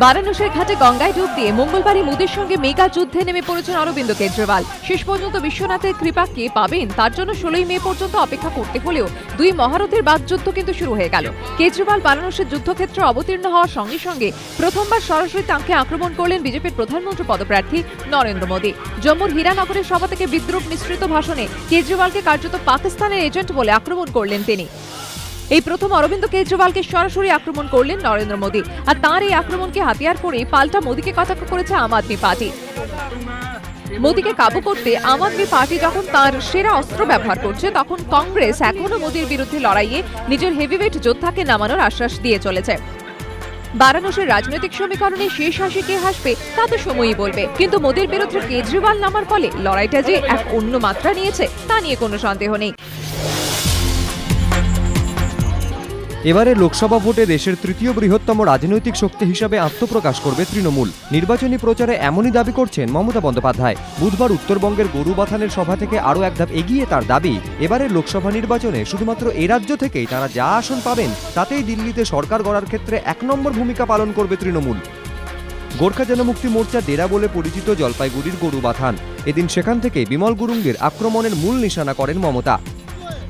বারাণসীর ঘাটে গঙ্গায় ডুব দিয়ে মঙ্গলবারই মোদির সঙ্গে মেগা যুদ্ধে নেমে পড়েছেন অরবিন্দ কেজরিওয়াল। শেষ পর্যন্ত বিশ্বনাথের কৃপা কে পাবেন তার জন্য 16 মে পর্যন্ত অপেক্ষা করতে হলেও দুই মহারথীর বাগযুদ্ধ কিন্তু শুরু হয়ে গেল। কেজরিওয়াল বারাণসীর যুদ্ধক্ষেত্রে অবতীর্ণ হওয়ার সঙ্গে সঙ্গে প্রথমবার সরাসরি তাঁকে আক্রমণ করলেন বিজেপির প্রধানমন্ত্রী পদপ্রার্থী নরেন্দ্র মোদী। জম্মুর হীরানগরের সভা থেকে বিদ্রুপ মিশ্রিত ভাষণে কেজরিওয়ালকে কার্যত পাকিস্তানের এজেন্ট বলে আক্রমণ করলেন তিনি। এই প্রথম অরবিন্দ কেজরিওয়ালকে সরাসরি আক্রমণ করলেন নরেন্দ্র মোদী, আর তার এই আক্রমণকে হাতিয়ার করে পাল্টা মোদীকে কটাক্ষ করেছে আম আদমি পার্টি। মোদীকে কাবু করতে আম আদমি পার্টি যখন তার সেরা অস্ত্র ব্যবহার করছে, তখন কংগ্রেস এখনো মোদীর বিরুদ্ধে লড়াইয়ে নিজের হেভিওয়েট যোদ্ধাকে নামানোর আশ্বাস দিয়ে চলেছে। বারাণসীর রাজনৈতিক সমীকরণে শেষ হাসি কে হাসবে তা তো সময়ই বলবে, কিন্তু মোদীর বিরুদ্ধে কেজরিওয়াল নামার ফলে লড়াইটা যে এক অন্য মাত্রা নিয়েছে তা নিয়ে কোনো সন্দেহ নেই। এবারে লোকসভা ভোটে দেশের তৃতীয় বৃহত্তম রাজনৈতিক শক্তি হিসাবে আত্মপ্রকাশ করবে তৃণমূল। নির্বাচনী প্রচারে এমনই দাবি করছেন মমতা বন্দ্যোপাধ্যায়। বুধবার উত্তরবঙ্গের গরুবাথানের সভা থেকে আরও এক ধাপ এগিয়ে তার দাবি, এবারের লোকসভা নির্বাচনে শুধুমাত্র এ রাজ্য থেকেই তারা যা আসন পাবেন তাতেই দিল্লিতে সরকার গড়ার ক্ষেত্রে 1 নম্বর ভূমিকা পালন করবে তৃণমূল। গোর্খা জনমুক্তি মোর্চা ডেরা বলে পরিচিত জলপাইগুড়ির গরুবাথান, এদিন সেখান থেকে বিমল গুরুঙ্গের আক্রমণের মূল নিশানা করেন মমতা।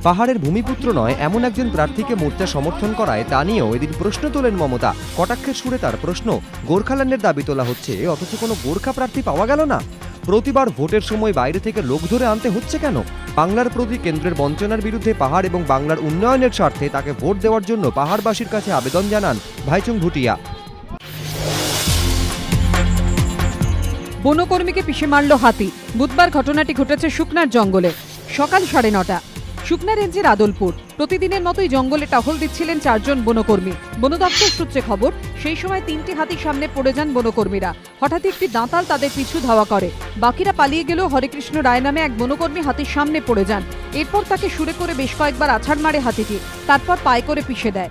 পাহাড়ের ভূমিপুত্র নয় এমন একজন প্রার্থীকে মোর্চা সমর্থন করায় তা নিয়েও এদিন প্রশ্ন তোলেন মমতা। কটাক্ষের সুরে তার প্রশ্ন, গোর্খাল্যান্ডের দাবি তোলা হচ্ছে অথচ কোনো গোর্খা প্রার্থী পাওয়া গেল না। প্রতিবার ভোটের সময় বাইরে থেকে লোক ধরে আনতে হচ্ছে কেন? বাংলার প্রতি কেন্দ্রের বঞ্চনার বিরুদ্ধে পাহাড় এবং বাংলার উন্নয়নের স্বার্থে তাকে ভোট দেওয়ার জন্য পাহাড়বাসীর কাছে আবেদন জানান ভাইচুং ভুটিয়া। বনকর্মীকে পিষে মারল হাতি। বুধবার ঘটনাটি ঘটেছে শুকনার জঙ্গলে। সকাল 9:30 শুকনা রেঞ্জের আদলপুর। প্রতিদিনের মতোই জঙ্গলে টহল দিচ্ছিলেন 4 জন বনকর্মী। বন দপ্তর সূত্রে খবর, সেই সময় 3টি হাতির সামনে পড়ে যান বনকর্মীরা। হঠাৎ একটি দাঁতাল তাদের পিছু ধাওয়া করে। বাকিরা পালিয়ে গেলেও হরেকৃষ্ণ রায় নামে এক বনকর্মী হাতির সামনে পড়ে যান। এরপর তাকে সুরে করে বেশ কয়েকবার আছাড় মারে হাতিটি, তারপর পায়ে করে পিষে দেয়।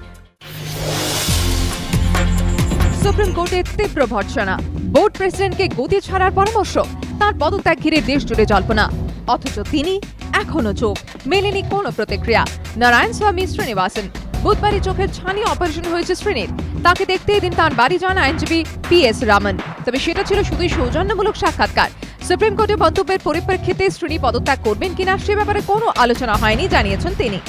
সুপ্রিম কোর্টের তীব্র ভর্ৎসনা, বোর্ড প্রেসিডেন্টকে গদি ছাড়ার পরামর্শ, তার পদত্যাগ ঘিরে দেশ জুড়ে জল্পনা, অথচ তিনি এখনো চোখ মেলেনি কোনো প্রতিক্রিয়া। নারায়ণ স্বামী শ্রীনিবাসন, বুধবারই চোখের ছানি অপারেশন হয়েছে শ্রীনির। তাকে দেখতে এদিন তার বাড়ি যান আইনজীবী PS রামন, তবে সেটা ছিল শুধুই সৌজন্যমূলক সাক্ষাৎকার। সুপ্রিম কোর্টের মন্তব্যের পরিপ্রেক্ষিতে শ্রীনি পদত্যাগ করবেন কিনা সে ব্যাপারে কোনো আলোচনা হয়নি জানিয়েছেন তিনি।